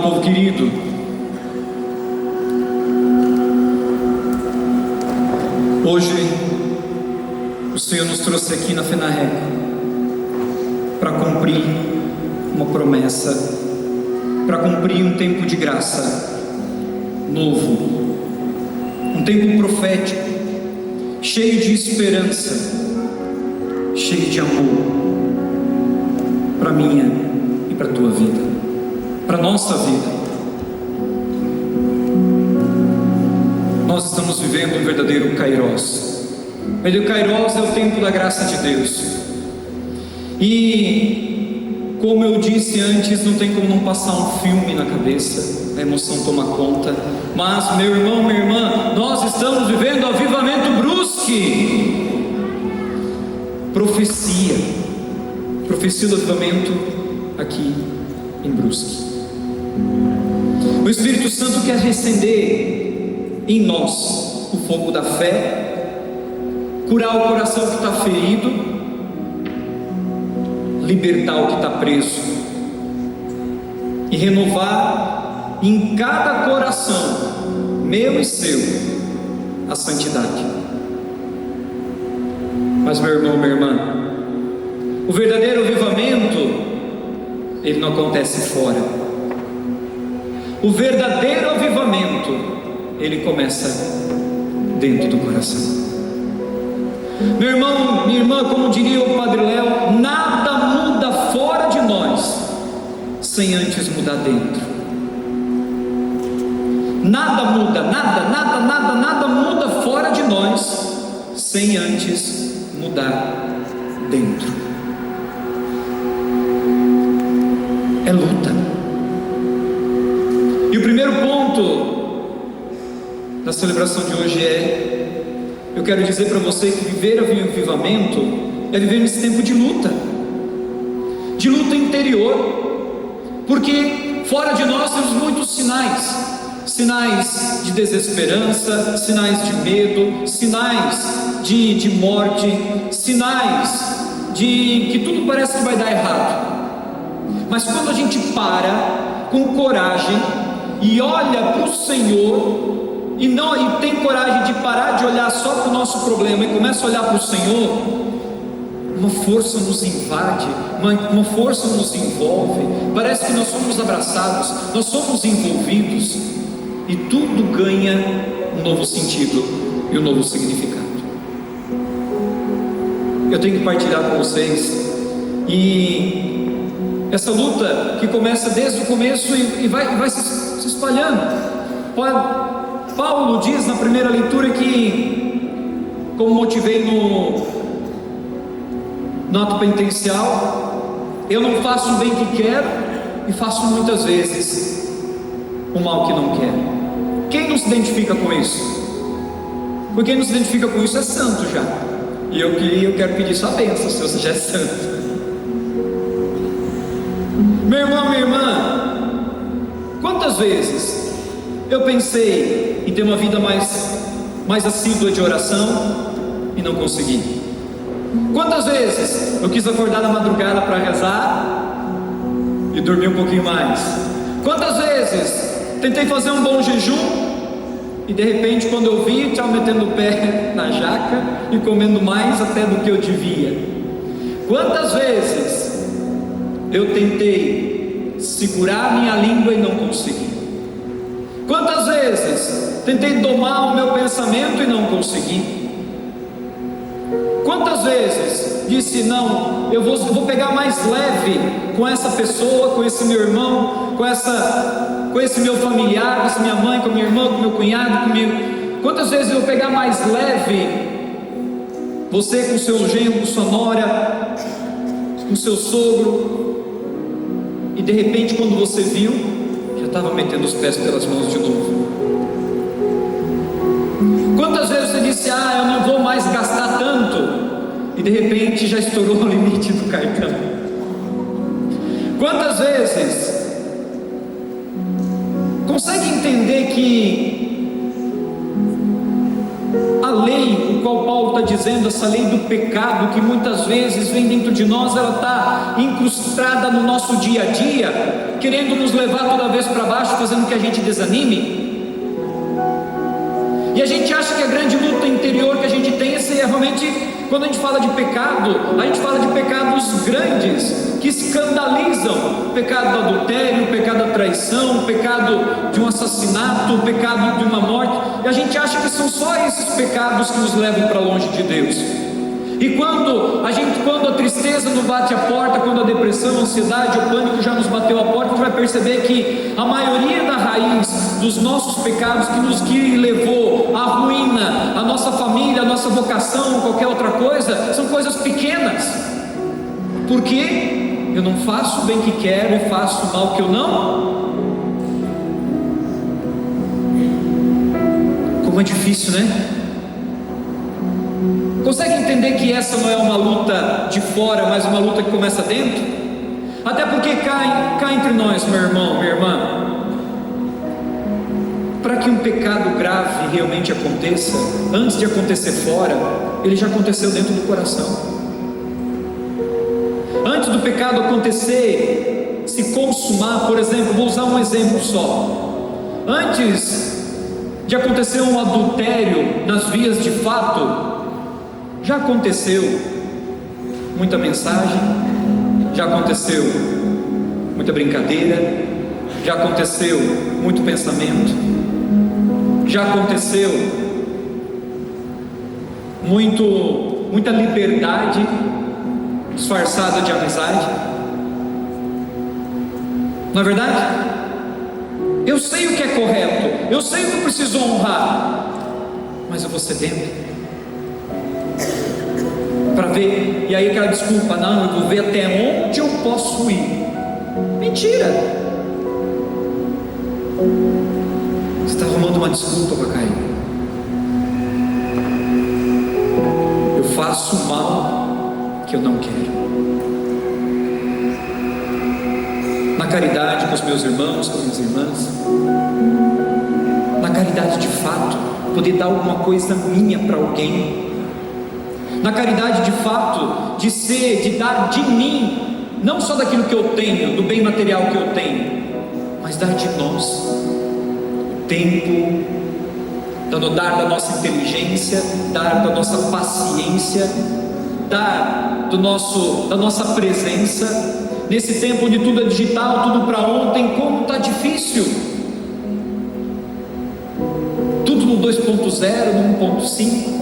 Amado povo querido, hoje o Senhor nos trouxe aqui na FENARRECO para cumprir uma promessa, para cumprir um tempo de graça novo, um tempo profético, cheio de esperança, cheio de amor para minha e para a tua vida, para a nossa vida. Nós estamos vivendo um verdadeiro Kairos. O verdadeiro Kairos é o tempo da graça de Deus. E, como eu disse antes, não tem como não passar um filme na cabeça, a emoção toma conta. Mas, meu irmão, minha irmã, nós estamos vivendo avivamento brusque. Profecia do avivamento aqui em Brusque. O Espírito Santo quer reacender em nós o fogo da fé, curar o coração que está ferido, libertar o que está preso e renovar em cada coração, meu e seu, a santidade. Mas, meu irmão, minha irmã, o verdadeiro avivamento, ele não acontece fora. O verdadeiro avivamento, ele começa dentro do coração. Meu irmão, minha irmã, como diria o Padre Léo, nada muda fora de nós sem antes mudar dentro. Nada muda, nada muda fora de nós sem antes mudar dentro. É luta. E o primeiro ponto da celebração de hoje eu quero dizer para você que viver avivamento é viver nesse tempo de luta interior, porque fora de nós temos muitos sinais de desesperança, sinais de medo, sinais de morte, sinais de que tudo parece que vai dar errado. Mas quando a gente para com coragem e olha para o Senhor e tem coragem de parar de olhar só para o nosso problema e começa a olhar para o Senhor, uma força nos invade, uma força nos envolve, parece que nós somos abraçados, nós somos envolvidos e tudo ganha um novo sentido e um novo significado. Eu tenho que partilhar com vocês, e essa luta que começa desde o começo e vai se espalhando. Paulo diz na primeira leitura que, como motivei no ato penitencial, eu não faço o bem que quero e faço muitas vezes o mal que não quero. Quem não se identifica com isso? Porque quem não se identifica com isso é santo já. E eu quero pedir sua bênção se você já é santo. Meu irmão, minha irmã, quantas vezes eu pensei em ter uma vida mais assídua de oração e não consegui? Quantas vezes eu quis acordar na madrugada para rezar e dormir um pouquinho mais? Quantas vezes tentei fazer um bom jejum e de repente, quando eu vi, estava metendo o pé na jaca e comendo mais até do que eu devia? Quantas vezes eu tentei segurar minha língua e não consegui? Quantas vezes tentei domar o meu pensamento e não consegui? Quantas vezes disse, não, eu vou pegar mais leve com essa pessoa, com esse meu irmão, com esse meu familiar, com essa minha mãe, com minha irmã, com meu cunhado, comigo? Quantas vezes eu vou pegar mais leve você com seu genro, com sua nora, com seu sogro, e de repente, quando você viu, já estava metendo os pés pelas mãos de novo? Quantas vezes você disse, eu não vou mais gastar tanto, e de repente já estourou o limite do cartão? Quantas vezes consegue entender que a lei, o qual Paulo está dizendo, essa lei do pecado que muitas vezes vem dentro de nós, ela está está incrustada no nosso dia a dia, querendo nos levar toda vez para baixo, fazendo que a gente desanime. E a gente acha que a grande luta interior que a gente tem é realmente, quando a gente fala de pecado, a gente fala de pecados grandes, que escandalizam: o pecado do adultério, o pecado da traição, o pecado de um assassinato, o pecado de uma morte, e a gente acha que são só esses pecados que nos levam para longe de Deus. E quando a tristeza nos bate a porta, quando a depressão, a ansiedade, o pânico já nos bateu a porta, a gente vai perceber que a maioria da raiz dos nossos pecados que levou à ruína, a nossa família, a nossa vocação, qualquer outra coisa, são coisas pequenas. Por quê? Eu não faço o bem que quero e faço o mal que eu não. Como é difícil, né? Consegue entender que essa não é uma luta de fora, mas uma luta que começa dentro? Até porque cá entre nós, meu irmão, minha irmã, para que um pecado grave realmente aconteça, antes de acontecer fora, ele já aconteceu dentro do coração. Antes do pecado acontecer, se consumar, por exemplo, vou usar um exemplo só. Antes de acontecer um adultério nas vias de fato, já aconteceu muita mensagem, já aconteceu muita brincadeira, já aconteceu muito pensamento, já aconteceu muita liberdade disfarçada de amizade. Não é verdade? Eu sei o que é correto, eu sei o que eu preciso honrar, mas eu vou cedendo para ver, e aí aquela desculpa: não, eu vou ver até onde eu posso ir. Mentira! Você está arrumando uma desculpa para cair. Eu faço o mal que eu não quero. Na caridade com os meus irmãos, com as minhas irmãs, na caridade de fato, poder dar alguma coisa minha para alguém, na caridade de fato, de dar de mim, não só daquilo que eu tenho, do bem material que eu tenho, mas dar de nós, o tempo, dar da nossa inteligência, dar da nossa paciência, dar da nossa presença, nesse tempo onde tudo é digital, tudo para ontem, como está difícil, tudo no 2.0, no 1.5,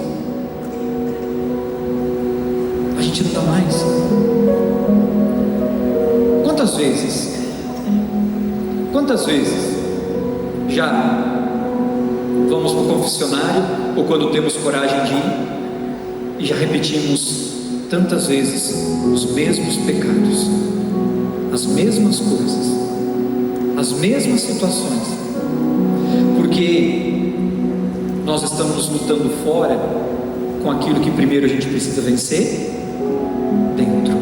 a gente não dá mais. Quantas vezes já vamos para o confessionário, ou quando temos coragem de ir, e já repetimos tantas vezes os mesmos pecados, as mesmas coisas, as mesmas situações, porque nós estamos lutando fora com aquilo que primeiro a gente precisa vencer dentro.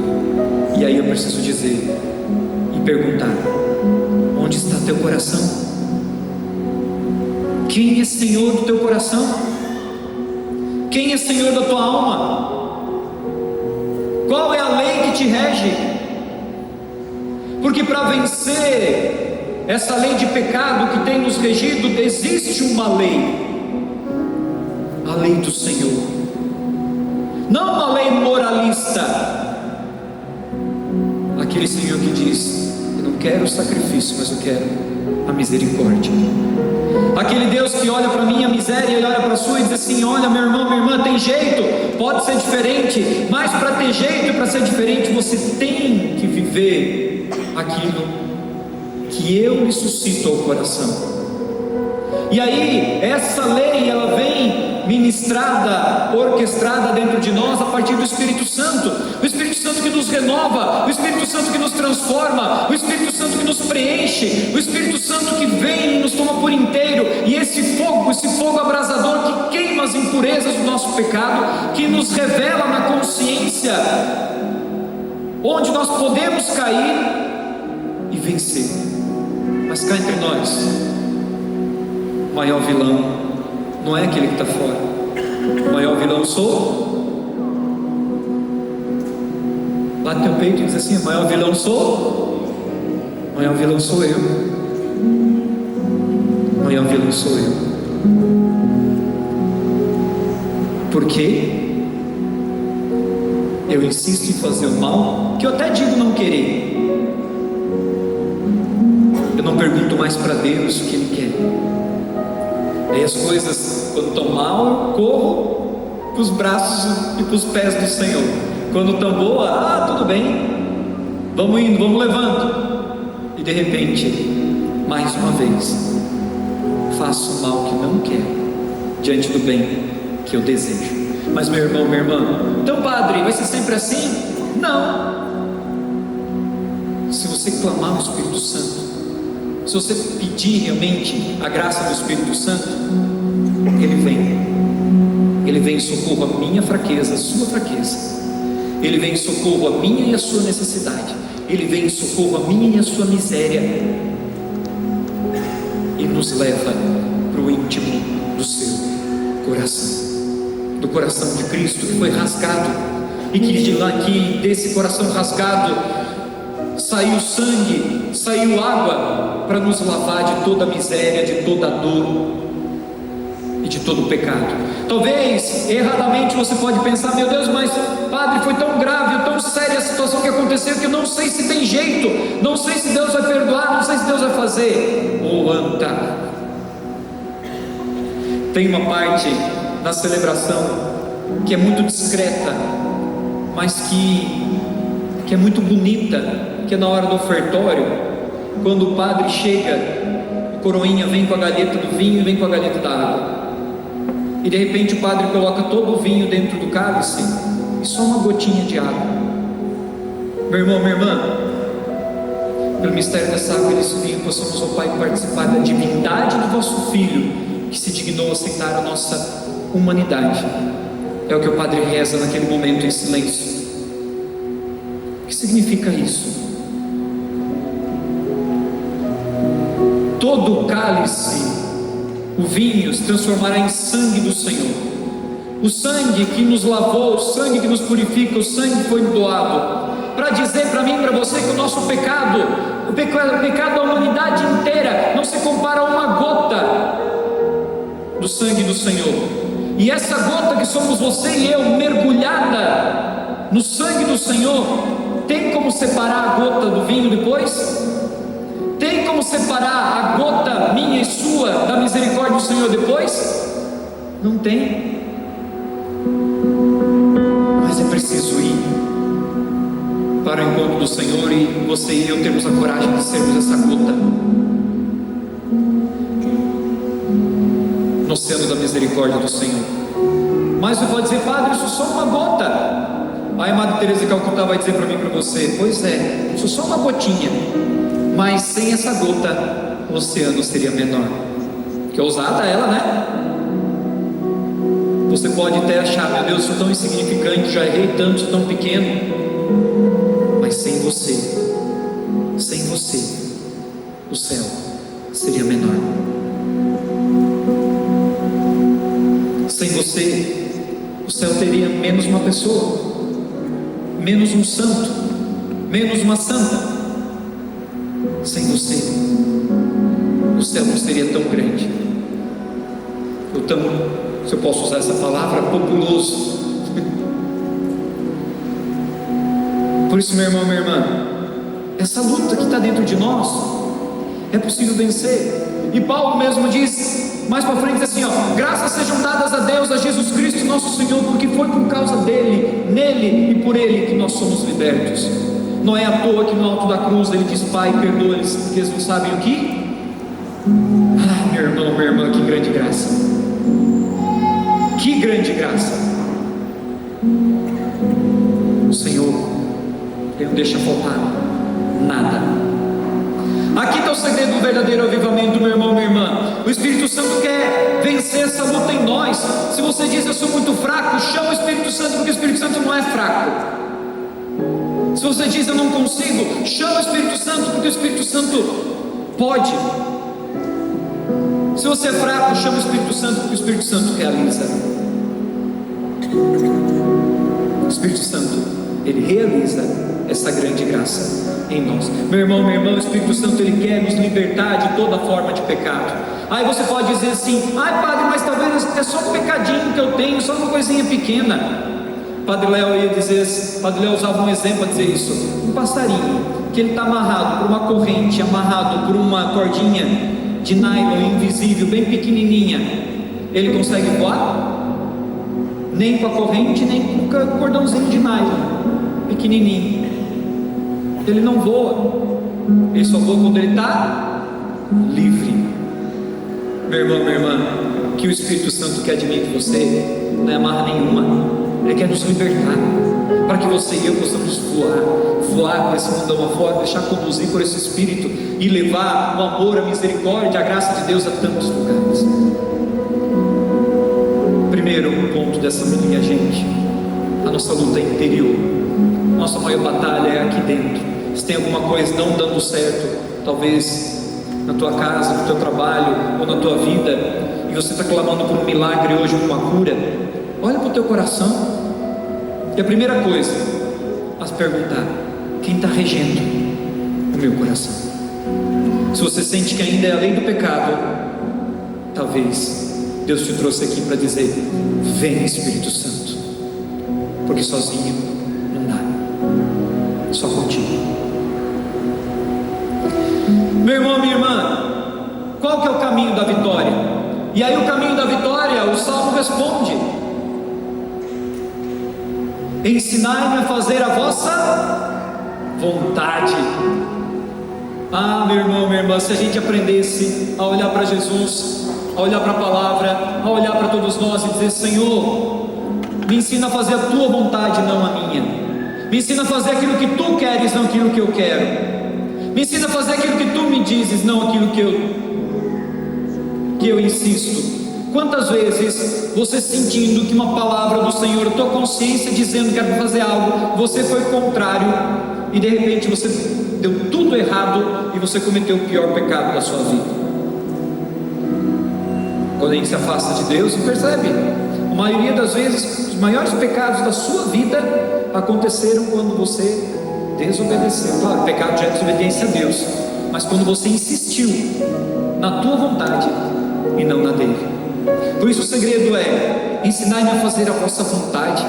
E aí eu preciso dizer e perguntar: onde está teu coração? Quem é Senhor do teu coração? Quem é Senhor da tua alma? Qual é a lei que te rege? Porque para vencer essa lei de pecado que tem nos regido, existe uma lei, a lei do Senhor, não uma lei moralista, aquele Senhor que diz: eu não quero o sacrifício, mas eu quero a misericórdia. Aquele Deus que olha para a minha miséria, Ele olha para a sua e diz assim: olha, meu irmão, minha irmã, tem jeito, pode ser diferente, mas para ter jeito e para ser diferente, você tem que viver aquilo que eu lhe suscito ao coração. E aí, essa lei, ela vem ministrada, orquestrada dentro de nós a partir do Espírito Santo. O Espírito Santo que nos renova, o Espírito Santo que nos transforma, o Espírito Santo que nos preenche, o Espírito Santo que vem e nos toma por inteiro. E esse fogo abrasador que queima as impurezas do nosso pecado, que nos revela na consciência onde nós podemos cair e vencer. Mas cá entre nós, o maior vilão não é aquele que está fora, o maior vilão sou bate teu peito e diz assim: o maior vilão sou, o maior vilão sou eu, o maior vilão sou eu. Por quê? Eu insisto em fazer o mal, que eu até digo não querer. Eu não pergunto mais para Deus o que Ele quer. Aí as coisas, quando estão mal, eu corro para os braços e para os pés do Senhor. Quando estão boa, tudo bem, vamos indo, vamos levando. E de repente, mais uma vez, faço o mal que não quero, diante do bem que eu desejo. Mas meu irmão, minha irmã, então padre, vai ser sempre assim? Não. Se você clamar o Espírito Santo, se você pedir realmente a graça do Espírito Santo, Ele vem em socorro à minha fraqueza, à sua fraqueza. Ele vem em socorro à minha e à sua necessidade. Ele vem em socorro à minha e à sua miséria, e nos leva para o íntimo do seu coração, do coração de Cristo que foi rasgado, e que desse coração rasgado saiu sangue, saiu água para nos lavar de toda a miséria, de toda a dor e de todo o pecado. Talvez erradamente você pode pensar: meu Deus, mas padre, foi tão grave, tão séria a situação que aconteceu, que eu não sei se tem jeito, não sei se Deus vai perdoar, não sei se Deus vai fazer. Anta. Tem uma parte na celebração que é muito discreta, mas que é muito bonita, que é na hora do ofertório, quando o padre chega, a coroinha vem com a galheta do vinho e vem com a galheta da água, e de repente o padre coloca todo o vinho dentro do cálice e só uma gotinha de água. Meu irmão, minha irmã, pelo mistério dessa água e desse vinho, possamos, ó Pai, participar da divindade do vosso Filho, que se dignou a aceitar a nossa humanidade. É o que o padre reza naquele momento em silêncio. O que significa isso? Todo o cálice, o vinho, se transformará em sangue do Senhor. O sangue que nos lavou, o sangue que nos purifica, o sangue que foi doado, para dizer para mim e para você que o nosso pecado, o pecado da humanidade inteira, não se compara a uma gota do sangue do Senhor. E essa gota que somos você e eu, mergulhada no sangue do Senhor, tem como separar a gota do vinho depois? Tem como separar a gota minha e sua da misericórdia do Senhor depois? Não tem. Mas é preciso ir para o encontro do Senhor, e você e eu temos a coragem de sermos essa gota no oceano da misericórdia do Senhor. Mas você pode dizer: padre, isso é só uma gota. Aí a Madre Teresa de Calcutá vai dizer para mim e para você: pois é, isso é só uma gotinha, mas sem essa gota o oceano seria menor. Que ousada ela, né? Você pode até achar: meu Deus, sou tão insignificante, já errei tanto, sou tão pequeno. Mas sem você, o céu seria menor. Sem você, o céu teria menos uma pessoa, menos um santo, menos uma santa. Sem você, o céu não seria tão grande, ou tão, se eu posso usar essa palavra, populoso. Por isso, meu irmão, minha irmã, essa luta que está dentro de nós é possível vencer. E Paulo mesmo diz mais para frente assim: graças sejam dadas a Deus, a Jesus Cristo nosso Senhor, porque foi por causa dele, nele e por ele que nós somos libertos. Não é à toa que no alto da cruz ele diz: Pai, perdoa-lhes, porque eles não sabem o que. Meu irmão, minha irmã, que grande graça, que grande graça. O Senhor, Ele não deixa faltar nada. Aqui está o segredo do verdadeiro avivamento, meu irmão, minha irmã. O Espírito Santo quer vencer essa luta em nós. Se você diz: eu sou muito fraco, chama o Espírito Santo, porque o Espírito Santo não é fraco. Se você diz: eu não consigo, chama o Espírito Santo, porque o Espírito Santo pode. Se você é fraco, chama o Espírito Santo, porque o Espírito Santo realiza. O Espírito Santo, ele realiza essa grande graça em nós. Meu irmão, minha irmã, o Espírito Santo, Ele quer nos libertar de toda forma de pecado. Aí você pode dizer assim: ai padre, mas talvez é só um pecadinho que eu tenho, só uma coisinha pequena. Padre Léo usava um exemplo a dizer isso: um passarinho que ele está amarrado por uma corrente, amarrado por uma cordinha de nylon invisível, bem pequenininha, ele consegue voar? Nem com a corrente, nem com o cordãozinho de nylon pequenininho. Ele não voa, ele só voa quando ele está livre. Meu irmão, minha irmã, que o Espírito Santo quer de mim e de você não é amarra nenhuma. Ele quer nos libertar, para que você e eu possamos voar por esse mundão afora, deixar conduzir por esse Espírito e levar o amor, a misericórdia, a graça de Deus a tantos lugares. Primeiro ponto dessa minha gente, a nossa luta interior. Nossa maior batalha é aqui dentro. Se tem alguma coisa não dando certo, talvez na tua casa, no teu trabalho ou na tua vida, e você está clamando por um milagre hoje, por uma cura, olha para o teu coração. E a primeira coisa a se perguntar: quem está regendo o meu coração? Se você sente que ainda é a lei do pecado, talvez Deus te trouxe aqui para dizer: vem Espírito Santo, porque sozinho não dá, só contigo. Meu irmão, minha irmã, qual que é o caminho da vitória? E aí o caminho da vitória, o Salmo responde: ensinai-me a fazer a vossa vontade. Ah, meu irmão, minha irmã, se a gente aprendesse a olhar para Jesus, a olhar para a palavra, a olhar para todos nós e dizer: Senhor, me ensina a fazer a tua vontade, não a minha. Me ensina a fazer aquilo que tu queres, não aquilo que eu quero. Me ensina a fazer aquilo que tu me dizes, não aquilo que eu insisto. Quantas vezes você sentindo que uma palavra do Senhor, a tua consciência dizendo que era para fazer algo, você foi contrário e de repente você deu tudo errado e você cometeu o pior pecado da sua vida? Quando a gente se afasta de Deus, você percebe, a maioria das vezes, os maiores pecados da sua vida aconteceram quando você desobedeceu. Claro, o pecado já é desobediência a Deus, mas quando você insistiu na tua vontade e não na dele. Por isso o segredo é: ensinar-me a fazer a vossa vontade.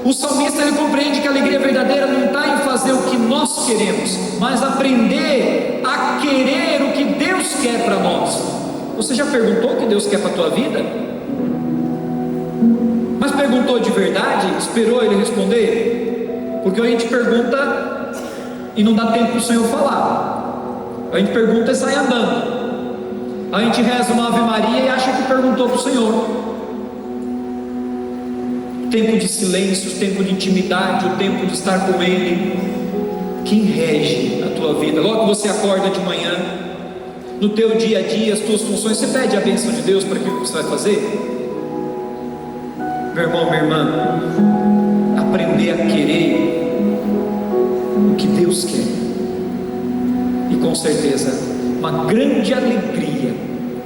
O salmista, ele compreende que a alegria verdadeira não está em fazer o que nós queremos, mas aprender a querer o que Deus quer para nós. Você já perguntou o que Deus quer para a tua vida? Mas perguntou de verdade? Esperou Ele responder? Porque a gente pergunta e não dá tempo para o Senhor falar. A gente pergunta e sai andando. A gente reza uma Ave Maria e acha que perguntou para o Senhor. Tempo de silêncio, tempo de intimidade, o tempo de estar com Ele. Quem rege a tua vida? Logo que você acorda de manhã, no teu dia a dia, as tuas funções, você pede a bênção de Deus para aquilo que você vai fazer? Meu irmão, minha irmã, aprender a querer o que Deus quer, e com certeza uma grande alegria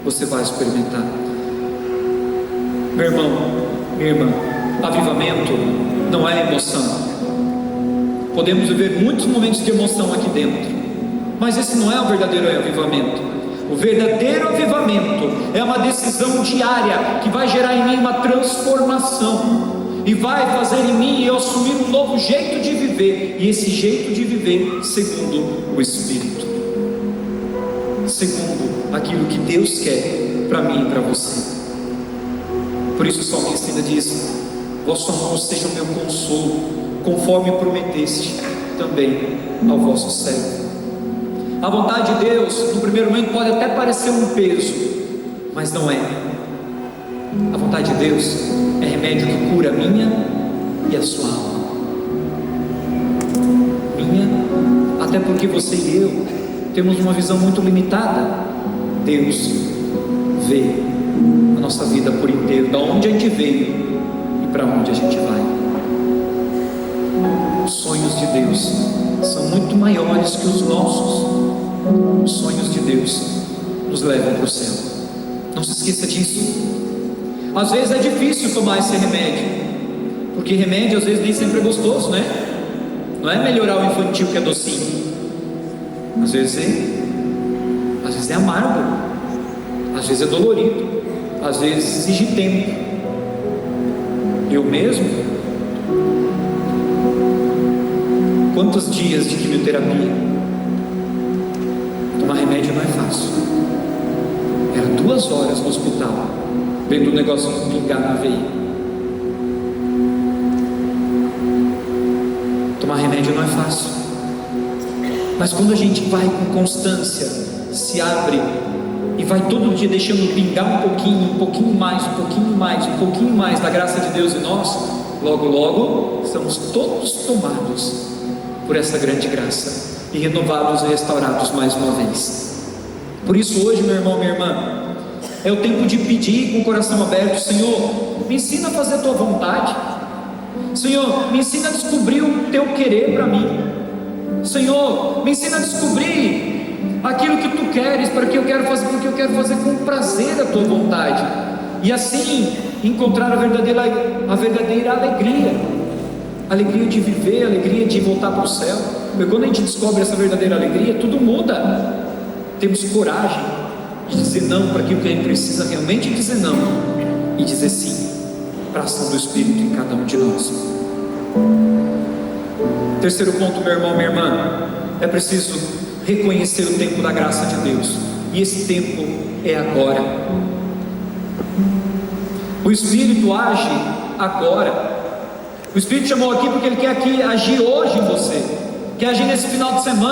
você vai experimentar. Meu irmão, minha irmã, avivamento não é emoção. Podemos viver muitos momentos de emoção aqui dentro, mas esse não é o verdadeiro avivamento. O verdadeiro avivamento é uma decisão diária que vai gerar em mim uma transformação e vai fazer em mim eu assumir um novo jeito de viver, e esse jeito de viver segundo o Espírito, segundo aquilo que Deus quer para mim e para você. Por isso o salmista ainda diz: vosso amor seja o meu consolo, conforme prometeste também ao vosso servo. A vontade de Deus, no primeiro momento, pode até parecer um peso, mas não é. A vontade de Deus é remédio que cura a minha e a sua alma. Minha, até porque você e eu temos uma visão muito limitada. Deus vê a nossa vida por inteiro, da onde a gente veio e para onde a gente vai. Os sonhos de Deus são muito maiores que os nossos. Os sonhos de Deus nos levam para o céu. Não se esqueça disso. Às vezes é difícil tomar esse remédio, porque remédio às vezes nem sempre é gostoso, né? Não é melhorar o infantil que é docinho. Às vezes é amargo, às vezes é dolorido, às vezes exige tempo. Eu mesmo, quantos dias de quimioterapia? Tomar remédio não é fácil. Era 2 horas no hospital, vendo o negócio pingar na veia. Tomar remédio não é fácil. Mas quando a gente vai com constância, se abre e vai todo dia deixando pingar um pouquinho mais, um pouquinho mais da graça de Deus em nós, logo, logo, somos todos tomados por essa grande graça e renovados e restaurados mais uma vez. Por isso hoje, meu irmão, minha irmã, é o tempo de pedir com o coração aberto: Senhor, me ensina a fazer a tua vontade. Senhor, me ensina a descobrir o teu querer para mim. Senhor, me ensina a descobrir aquilo que tu queres, para que eu quero fazer, porque eu quero fazer com prazer a tua vontade, e assim encontrar a verdadeira alegria, alegria de viver, alegria de voltar para o céu. Porque quando a gente descobre essa verdadeira alegria, tudo muda. Temos coragem de dizer não para aquilo que a gente precisa realmente dizer não, e dizer sim para a ação do Espírito em cada um de nós. Terceiro ponto, meu irmão, minha irmã, é preciso reconhecer o tempo da graça de Deus, e esse tempo é agora. O Espírito age agora. O Espírito chamou aqui porque Ele quer agir hoje em você, quer agir nesse final de semana.